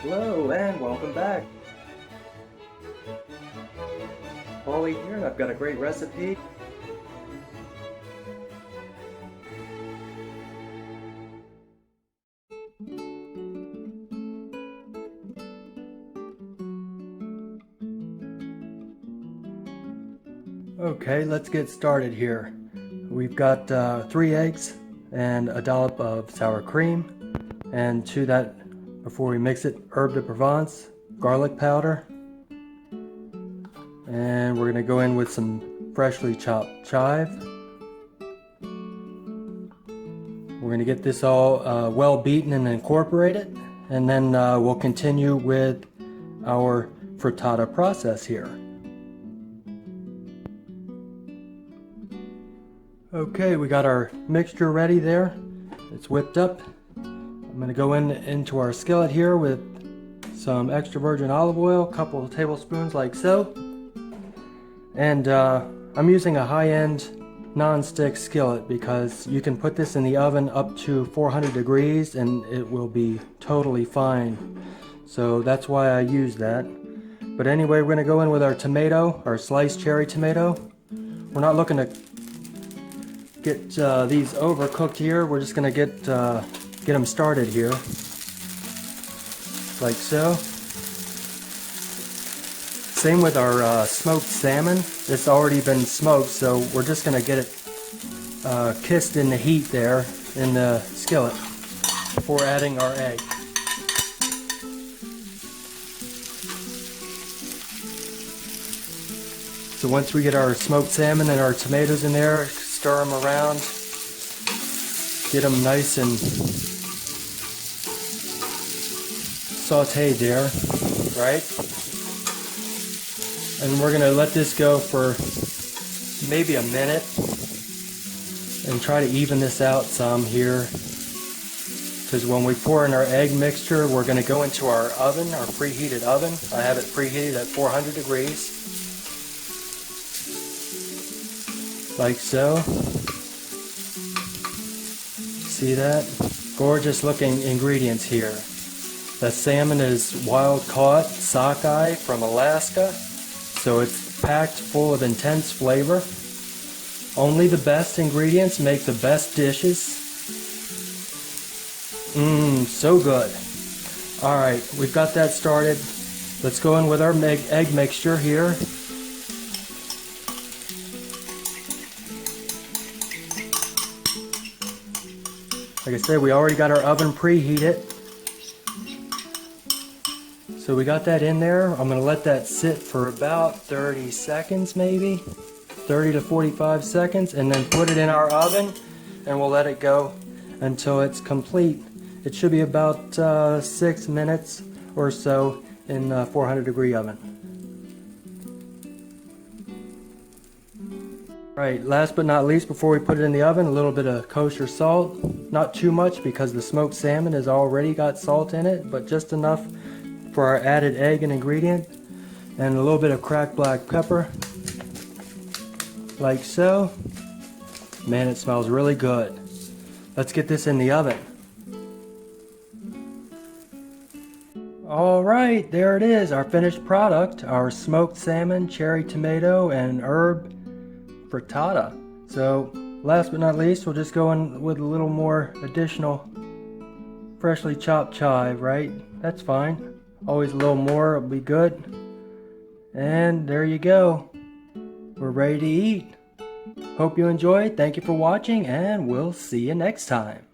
Hello and welcome back. Paulie here, and I've got a great recipe. Okay, let's get started here. We've got 3 eggs and a dollop of sour cream, and to that, before we mix it, herb de Provence, garlic powder, and we're going to go in with some freshly chopped chive. We're going to get this all well beaten and incorporated, and then we'll continue with our frittata process here. Okay, we got our mixture ready there. It's whipped up. I'm going to go into our skillet here with some extra virgin olive oil, a couple of tablespoons like so. And I'm using a high-end non-stick skillet because you can put this in the oven up to 400 degrees and it will be totally fine. So that's why I use that. But anyway, we're going to go in with our tomato, our sliced cherry tomato. We're not looking to get these overcooked here. We're just going to get them started here, like so. Same with our smoked salmon. It's already been smoked, so we're just going to get it kissed in the heat there in the skillet before adding our egg. So once we get our smoked salmon and our tomatoes in there, stir them around, get them nice and sauteed there, right? And we're gonna let this go for maybe a minute and try to even this out some here, because when we pour in our egg mixture, we're gonna go into our oven, our preheated oven. I have it preheated at 400 degrees. Like so. See that? Gorgeous looking ingredients here. The salmon is wild caught sockeye from Alaska, so it's packed full of intense flavor. Only the best ingredients make the best dishes. So good. Alright, we've got that started. Let's go in with our egg mixture here. Like I said, we already got our oven preheated. So we got that in there. I'm going to let that sit for about 30 seconds maybe. 30 to 45 seconds, and then put it in our oven and we'll let it go until it's complete. It should be about 6 minutes or so in a 400 degree oven. Right, last but not least, before we put it in the oven, a little bit of kosher salt. Not too much because the smoked salmon has already got salt in it, but just enough for our added egg and ingredient. And a little bit of cracked black pepper, like so. Man, it smells really good. Let's get this in the oven. Alright, there it is, our finished product, our smoked salmon, cherry tomato, and herb frittata. So last but not least, we'll just go in with a little more additional freshly chopped chive, right? That's fine. Always a little more will be good. And there you go. We're ready to eat. Hope you enjoyed. Thank you for watching, and we'll see you next time.